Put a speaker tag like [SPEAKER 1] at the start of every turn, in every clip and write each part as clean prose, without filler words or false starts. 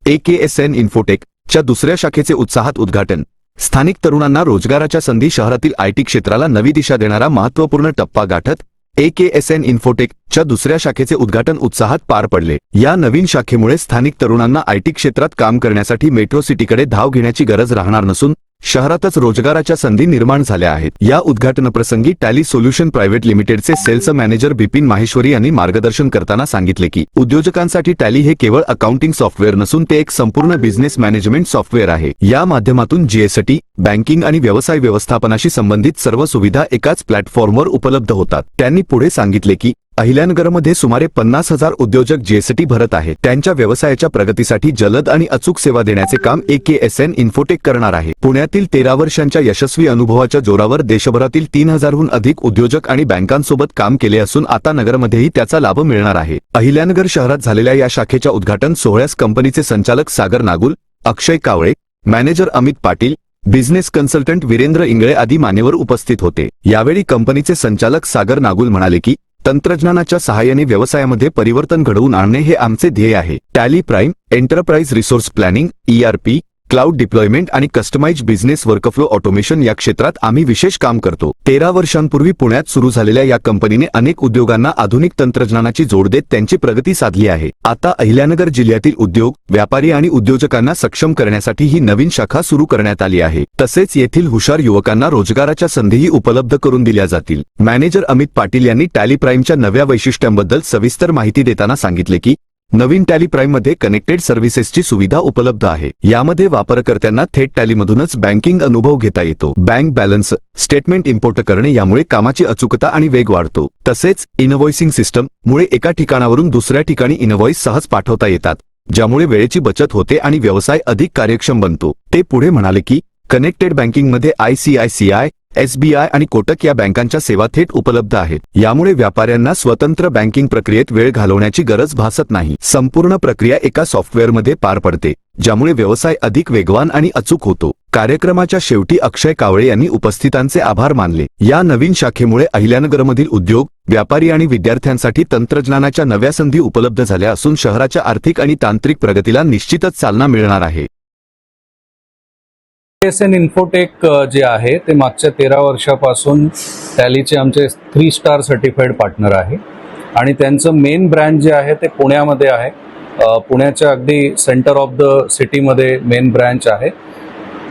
[SPEAKER 1] AKSN infotech च्या दुसऱ्या शाखेचे उत्साहात उद्घाटन। स्थानिक तरुणांना रोजगाराच्या संधी, शहरातील आयटी क्षेत्राला नवी दिशा देणारा महत्त्वपूर्ण टप्पा गाठत AKSN इन्फोटेक च्या दुसऱ्या शाखेचे उद्घाटन उत्साहात पार पडले। या नवीन शाखेमुळे स्थानिक तरुणांना आयटी क्षेत्रात काम करण्यासाठी मेट्रो सिटीकडे धाव घेण्याची गरज राहणार नसून शहरातच रोजगाराच्या संधी निर्माण झाल्या आहेत। या उद्घाटनप्रसंगी टॅली सोल्युशन प्रायव्हेट लिमिटेडचे सेल्स मॅनेजर बिपिन माहेश्वरी यांनी मार्गदर्शन करताना सांगितले की उद्योजकांसाठी टॅली हे केवळ अकाउंटिंग सॉफ्टवेअर नसून ते एक संपूर्ण बिझनेस मॅनेजमेंट सॉफ्टवेअर आहे। या माध्यमातून जीएसटी, बँकिंग आणि व्यवसाय व्यवस्थापनाशी संबंधित सर्व सुविधा एकाच प्लॅटफॉर्मवर उपलब्ध होतात। त्यांनी पुढे सांगितले की अहिल्यानगरमध्ये सुमारे 50,000 उद्योजक जीएसटी भरत आहेत। त्यांच्या व्यवसायाच्या प्रगतीसाठी जलद आणि अचूक सेवा देण्याचे काम AKSN इन्फोटेक करणार आहे। पुण्यातील 13 वर्षांच्या यशस्वी अनुभवाच्या जोरावर देशभरातील 3000हून अधिक उद्योजक आणि बँकांसोबत काम केले असून आता नगरमध्येही त्याचा लाभ मिळणार आहे। अहिल्यानगर शहरात झालेल्या या शाखेच्या उद्घाटन सोहळ्यास कंपनीचे संचालक Sagar Nagul, Akshay Kawale, manager Amit Patil, business consultant Virendra Ingale आदी मान्यवर उपस्थित होते। यावेळी कंपनीचे संचालक सागर नागुल म्हणाले की तंत्रज्ञानाच्या सहाय्याने व्यवसायामध्ये परिवर्तन घडवून आणणे हे आमचे ध्येय आहे। Tally prime, enterprise resource planning, ERP, cloud deployment आणि कस्टमाइज्ड बिझनेस वर्कफ्लो ऑटोमेशन या क्षेत्रात आम्ही विशेष काम करतो। 13 वर्षांपूर्वी पुण्यात सुरू झालेल्या या कंपनीने अनेक उद्योगांना आधुनिक तंत्रज्ञानाची जोड देत त्यांची प्रगती साधली आहे। आता अहिल्यानगर जिल्ह्यातील उद्योग, व्यापारी आणि उद्योजकांना सक्षम करण्यासाठी ही नवीन शाखा सुरू करण्यात आली आहे। तसेच येथील हुशार युवकांना रोजगाराच्या संधीही उपलब्ध करून दिल्या जातील। मॅनेजर अमित पाटील यांनी टॅली प्राइमच्या नव्या वैशिष्ट्यांबद्दल सविस्तर माहिती देताना सांगितले की नवीन टॅली प्राइममध्ये कनेक्टेड सर्व्हिसेसची सुविधा उपलब्ध आहे। यामध्ये वापरकर्त्यांना थेट टॅलीमधूनच बँकिंग अनुभव घेता येतो। बँक बॅलन्स स्टेटमेंट इम्पोर्ट करणे यामुळे कामाची अचूकता आणि वेग वाढतो। तसेच इनव्हॉइसिंग सिस्टम मुळे एका ठिकाणावरून दुसऱ्या ठिकाणी इनव्हॉइस सहज पाठवता येतात, ज्यामुळे वेळेची बचत होते आणि व्यवसाय अधिक कार्यक्षम बनतो। ते पुढे म्हणाले की कनेक्टेड बँकिंगमध्ये ICICI, SBI आणि कोटक या बँकांच्या सेवा थेट उपलब्ध आहेत। यामुळे व्यापाऱ्यांना स्वतंत्र बँकिंग प्रक्रियेत वेळ घालवण्याची गरज भासत नाही। संपूर्ण प्रक्रिया एका सॉफ्टवेअरमध्ये पार पडते, ज्यामुळे व्यवसाय अधिक वेगवान आणि अचूक होतो। कार्यक्रमाच्या शेवटी अक्षय कावळे यांनी उपस्थितांचे आभार मानले। या नवीन शाखेमुळे अहिल्यानगरमधील उद्योग, व्यापारी आणि विद्यार्थ्यांसाठी तंत्रज्ञानाच्या नव्या संधी उपलब्ध झाल्या असून शहराच्या आर्थिक आणि तांत्रिक प्रगतीला निश्चितच चालना मिळणार आहे।
[SPEAKER 2] AKSN इन्फोटेक जे आहे ते मागच्या 13 वर्षापासून टॅलीचे आमचे 3 स्टार सर्टिफाईड पार्टनर आहे आणि त्यांचं मेन ब्रँच जे आहे ते पुण्यामध्ये आहे। पुण्याच्या अगदी सेंटर ऑफ द सिटीमध्ये मेन ब्रँच आहे।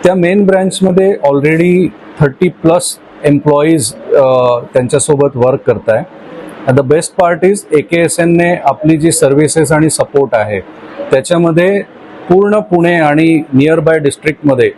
[SPEAKER 2] त्या मेन ब्रँचमध्ये ऑलरेडी 30+ एम्प्लॉईज त्यांच्यासोबत वर्क करत आहे। द बेस्ट पार्ट इज AKSNने आपली जी सर्व्हिसेस आणि सपोर्ट आहे त्याच्यामध्ये पूर्ण पुणे आणि नियर बाय डिस्ट्रिक्टमध्ये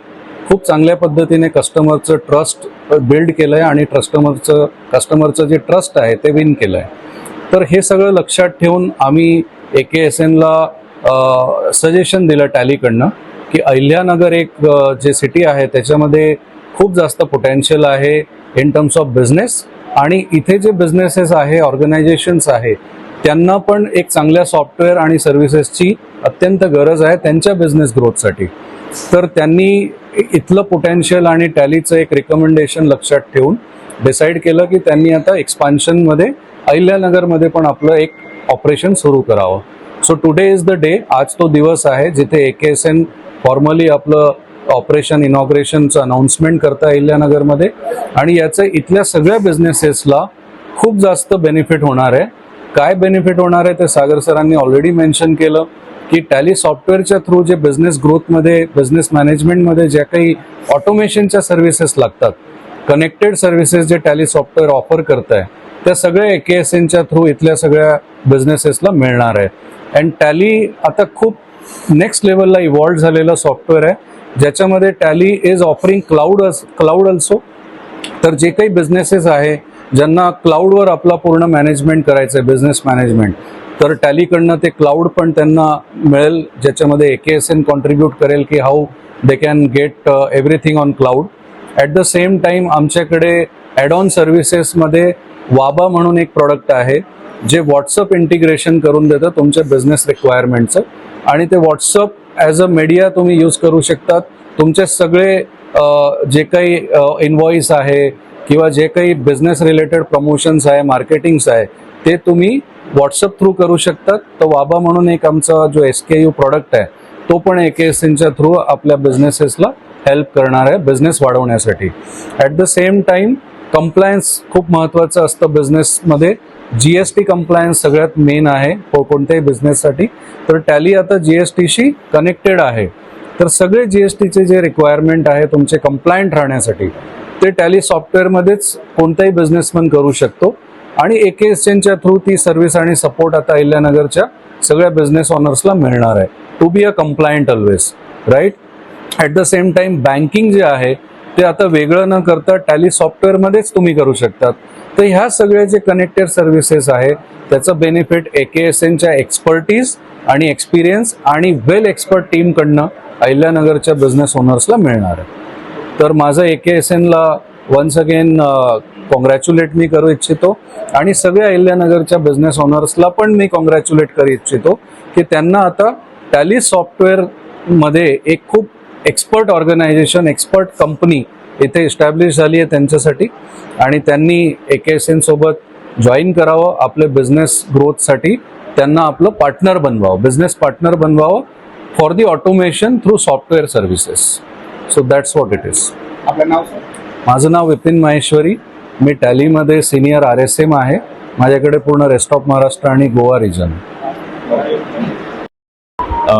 [SPEAKER 2] खूप चांगल्या पद्धतीने कस्टमरचं ट्रस्ट बिल्ड केलं आहे आणि कस्टमरचं जे ट्रस्ट आहे ते विन केलं आहे। तर हे सगळं लक्षात ठेवून आम्ही AKSNला सजेशन दिलं टॅलीकडनं की अहिल्यानगर एक जे सिटी आहे त्याच्यामध्ये खूप जास्त पोटेन्शियल आहे इन टर्म्स ऑफ बिझनेस आणि इथे जे बिझनेसेस आहे, ऑर्गनायझेशन्स आहे त्यांना पण एक चांगल्या सॉफ्टवेअर आणि सर्व्हिसेसची अत्यंत गरज आहे त्यांच्या बिझनेस ग्रोथसाठी। तर त्यांनी इथलं पोटेन्शियल आणि टॅलीचं एक रिकमेंडेशन लक्षात ठेवून डिसाईड केलं की त्यांनी आता एक्सपान्शनमध्ये अहिल्यानगरमध्ये पण आपलं एक ऑपरेशन सुरू करावं। So today is the day, आज तो दिवस आहे जिथे AKSN फॉर्मली आपलं ऑपरेशन इनॉग्रेशनचं अनाउन्समेंट करता अहिल्यानगरमध्ये आणि याचं इथल्या सगळ्या बिझनेसेसला खूप जास्त बेनिफिट होणार आहे। काय बेनिफिट होणार आहे ते सागर सरांनी ऑलरेडी मेन्शन केलं की टॅली सॉफ्टवेअरच्या थ्रू जे बिझनेस ग्रोथमध्ये, बिझनेस मॅनेजमेंटमध्ये ज्या काही ऑटोमेशनच्या सर्व्हिसेस लागतात, कनेक्टेड सर्व्हिसेस जे टॅली सॉफ्टवेअर ऑफर करत आहे त्या सगळ्या AKSNच्या थ्रू इथल्या सगळ्या बिझनेसेसला मिळणार आहे। अँड टॅली आता खूप नेक्स्ट लेवलला इव्हॉल्व झालेलं सॉफ्टवेअर आहे ज्याच्यामध्ये tally is offering cloud also. तर जे काही बिझनेसेस आहे ज्यांना क्लाउडवर आपला पूर्ण मॅनेजमेंट करायचं आहे, बिझनेस मॅनेजमेंट, तर टॅलीकडनं ते क्लाउड पण त्यांना मिळेल ज्याच्यामध्ये AKSN कॉन्ट्रीब्यूट करेल की how they can get everything on cloud. At the same time आमच्याकडे ॲड ऑन सर्व्हिसेसमध्ये वाबा म्हणून एक प्रोडक्ट आहे जे व्हॉट्सअप इंटिग्रेशन करून देतं तुमच्या बिझनेस रिक्वायरमेंटचं आणि ते व्हॉट्सअप ॲज अ मीडिया तुम्ही यूज करू शकतात। तुमचे सगळे जे काही इनव्हॉइस आहे किंवा जे काही बिझनेस रिलेटेड प्रमोशन्स आहे, मार्केटिंग्स आहे ते तुम्ही व्हॉट्सअप थ्रू करू शकतात। तर वाबा म्हणून एक आमचा जो SKU प्रोडक्ट आहे तो पण AKSNच्या थ्रू आपल्या बिझनेसेसला हेल्प करणार आहे बिझनेस वाढवण्यासाठी. At the same time compliance खूप महत्त्वाचं असतं बिझनेसमध्ये. GST कंप्लायन्स सगळ्यात मेन आहे कोणत्याही बिझनेससाठी. तर टॅली आता GSTशी कनेक्टेड आहे. तर सगळे GSTचे जे रिक्वायरमेंट आहे तुमचे कंप्लायंट राहण्यासाठी ते टॅली सॉफ्टवेअरमध्येच कोणताही बिझनेसमॅन करू शकतो. आणि AKSNच्या थ्रू ती सर्व्हिस आणि सपोर्ट आता अहिल्यानगरच्या सगळ्या बिझनेस ऑनर्सला मिळणार आहे. To be a compliant always, right. At the same time banking जे आहे ते आता वेगळं न करता टॅली सॉफ्टवेअरमध्येच तुम्ही करू शकतात. तर ह्या सगळे जे कनेक्टेड सर्व्हिसेस आहे त्याचं बेनिफिट AKSNच्या एक्सपर्टीज आणि एक्सपिरियन्स आणि वेल एक्सपर्ट टीमकडनं अहिल्यानगरच्या बिझनेस ओनर्सला मिळणार आहे. तर माझं AKSNला वन्स अगेन कॉंग्रॅच्युलेट मी करू इच्छितो आणि सगळ्या अहिल्यानगरच्या बिझनेस ओनर्सला पण मी कॉंग्रॅच्युलेट करू इच्छितो की त्यांना आता टॅली सॉफ्टवेअरमध्ये एक खूप एक्सपर्ट ऑर्गनायझेशन, एक्सपर्ट कंपनी इथे इस्टॅब्लिश झाली आहे त्यांच्यासाठी आणि त्यांनी AKSN सोबत जॉईन करावं. आपले बिझनेस ग्रोथसाठी त्यांना आपलं पार्टनर बनवावं, बिझनेस पार्टनर बनवावं for the automation through software services. So that's what it is.
[SPEAKER 3] आपलं नाव सर?
[SPEAKER 2] माझं नाव विपिन माहेश्वरी. मी टॅलीमध्ये सिनियर RSM आहे. माझ्याकडे पूर्ण रेस्ट ऑफ महाराष्ट्र आणि गोवा रिजन.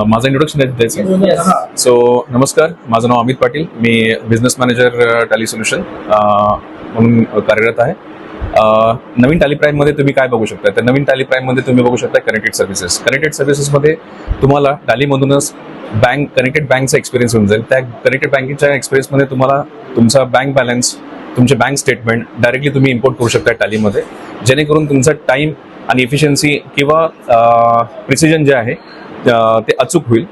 [SPEAKER 4] माझं इंट्रोडक्शन द्यायचं. सो नमस्कार, माझं नाव अमित पाटील. मी बिझनेस मॅनेजर टॅली सोल्युशन म्हणून कार्यरत आहे. नवीन टॅली प्राईममध्ये तुम्ही काय बघू शकता, तर नवीन टॅली प्राईममध्ये तुम्ही बघू शकता कनेक्टेड सर्व्हिसेस. कनेक्टेड सर्व्हिसेसमध्ये तुम्हाला टॅलीमधूनच कनेक्टेड बँकचा एक्सपिरियन्स होऊन जाईल. त्या कनेक्टेड बँकिंगच्या एक्सपिरियन्समध्ये तुम्हाला तुमचा बँक बॅलन्स, तुमचे बँक स्टेटमेंट डायरेक्टली तुम्ही इम्पोर्ट करू शकता टॅलीमध्ये, जेणेकरून तुमचा टाईम आणि इफिशियन्सी किंवा प्रिसिजन जे आहे ते अचूक होईल.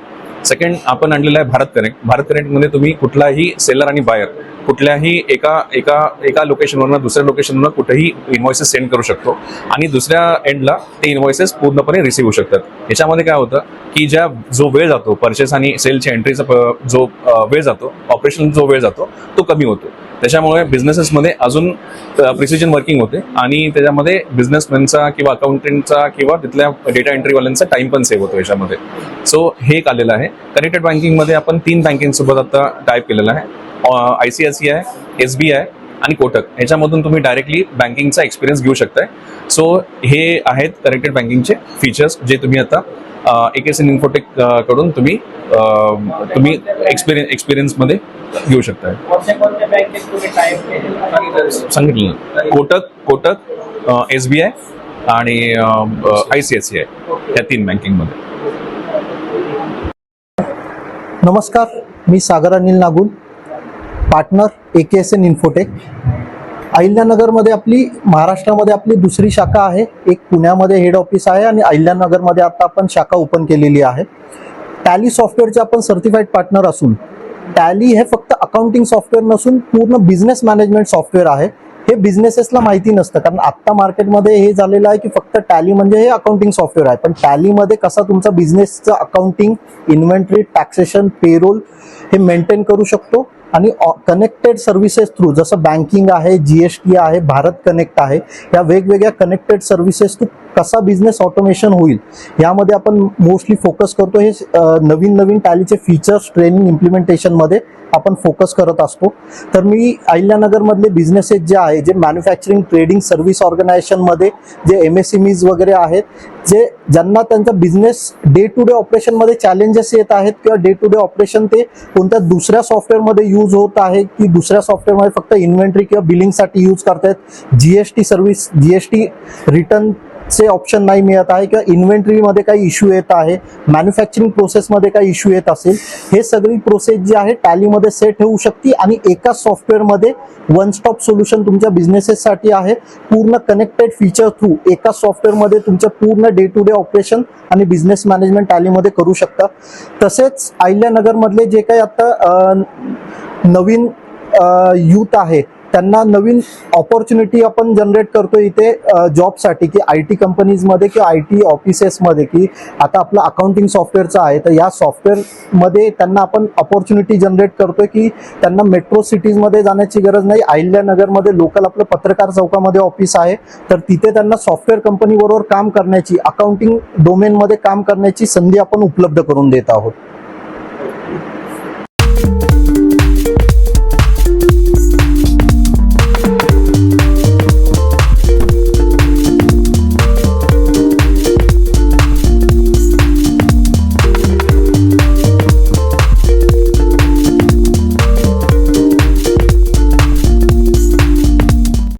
[SPEAKER 4] सेकंड, आपण आणलेलं आहे भारत कनेक्ट. भारत कनेक्टमध्ये तुम्ही कुठलाही सेलर आणि बायर कुठल्याही एका लोकेशनवरनं दुसऱ्या लोकेशनवरनं कुठेही इन्व्हॉइसेस सेंड करू शकतो आणि दुसऱ्या एंडला ते इन्व्हॉइसेस पूर्णपणे रिसीव्ह होऊ शकतात. याच्यामध्ये काय होतं की जो वेळ जातो परचेस आणि सेलच्या एंट्रीचा जो वेळ जातो, ऑपरेशन जो वेळ जातो तो कमी होतो. त्याच्यामुळे बिझनेसेसमध्ये अजून प्रिसिजन वर्किंग होते आणि त्याच्यामध्ये बिझनेसमॅनचा किंवा अकाउंटंटचा किंवा तिथल्या डेटा एंट्रीवाल्यांचा टाइम पण सेव्ह होतो याच्यामध्ये. सो हे एक आलेलं आहे. कनेक्टेड बँकिंगमध्ये आपण 3 बँकिंगसोबत आता टाईप केलेलं आहे. ICICI, SBI आणि कोटक. ह्याच्यामधून तुम्ही डायरेक्टली बँकिंगचा एक्सपिरियन्स घेऊ शकताय. सो हे आहेत कनेक्टेड बँकिंगचे फीचर्स जे तुम्ही आता AKSN इन्फोटेक कडून तुम्ही एक्सपिरियन्समध्ये घेऊ शकताय. सांगितलं कोटक, SBI आणि ICICI या 3 बँकिंगमध्ये.
[SPEAKER 5] नमस्कार, मी सागर Anil Nagul, partner AKSN infotech. अहिल्यानगरमध्ये महाराष्ट्रामध्ये आपली दुसरी शाखा आहे. एक पुण्यामध्ये हेड ऑफिस आहे आणि अहिल्यानगरमध्ये आता आपण शाखा ओपन केलेली आहे. टॅली सॉफ्टवेअरचे आपण सर्टिफाईड पार्टनर असून टॅली हे फक्त अकाउंटिंग सॉफ्टवेअर नसून पूर्ण बिझनेस मॅनेजमेंट सॉफ्टवेअर आहे. हे बिझनेसेसला माहिती नसतं, कारण आत्ता मार्केटमध्ये हे झालेलं आहे की फक्त टॅली म्हणजे हे अकाउंटिंग सॉफ्टवेअर आहे. पण टॅलीमध्ये कसा तुमचा बिझनेसचं अकाउंटिंग, इन्व्हेंटरी, टॅक्सेशन, पेरोल हे मेंटेन करू शकतो आणि कनेक्टेड सर्व्हिसेस थ्रू जसं बँकिंग आहे, GST आहे, भारत कनेक्ट आहे, या वेगवेगळ्या कनेक्टेड सर्व्हिसेस थ्रू कसा बिझनेस ऑटोमेशन होईल यामध्ये आपण मोस्टली फोकस करतो. हे नवीन टॅलीचे फीचर्स ट्रेनिंग इम्प्लिमेंटेशनमध्ये आपण फोकस करत असतो. तर मी अहिल्यानगरमधले बिझनेसेस जे आहे, जे मॅन्युफॅक्चरिंग, ट्रेडिंग, सर्व्हिस ऑर्गनायझेशनमध्ये जे MSMEs वगैरे आहेत, ज्यांना त्यांचा बिझनेस डे टू डे ऑपरेशनमध्ये चॅलेंजेस येत आहेत किंवा डे टू डे ऑपरेशन ते कोणत्या दुसऱ्या सॉफ्टवेअरमध्ये यूज होत आहे की दुसऱ्या सॉफ्टवेअरमध्ये फक्त इन्व्हेंटरी किंवा बिलिंगसाठी यूज करतायत, GST सर्व्हिस, GST रिटर्नचे ऑप्शन नाही मिळत आहे किंवा इन्व्हेंटरीमध्ये काही इश्यू येत आहे, मॅन्युफॅक्चरिंग प्रोसेसमध्ये काही इश्यू येत असेल, हे सगळी प्रोसेस जी आहे टॅलीमध्ये सेट होऊ शकते आणि एका सॉफ्टवेअरमध्ये वन स्टॉप सोल्युशन तुमच्या बिझनेसेससाठी आहे. पूर्ण कनेक्टेड फीचर थ्रू एका सॉफ्टवेअरमध्ये तुमच्या पूर्ण डे टू डे ऑपरेशन आणि बिझनेस मॅनेजमेंट टॅलीमध्ये करू शकता. तसेच अहिल्यानगरमधले जे काही आता नवीन यूथ आहे त्यांना नवीन ऑपॉर्च्युनिटी आपण जनरेट करतो इथे जॉबसाठी, की IT कंपनीजमध्ये किंवा IT ऑफिसेसमध्ये, की आता आपलं अकाउंटिंग सॉफ्टवेअरचं आहे तर या सॉफ्टवेअरमध्ये त्यांना आपण ऑपॉर्च्युनिटी जनरेट करतोय की त्यांना मेट्रो सिटीजमध्ये जाण्याची गरज नाही. अहिल्यानगरमध्ये लोकल आपलं पत्रकार चौकामध्ये ऑफिस आहे, तर तिथे त्यांना सॉफ्टवेअर कंपनीबरोबर काम करण्याची, अकाउंटिंग डोमेनमध्ये काम करण्याची संधी आपण उपलब्ध करून देत आहोत.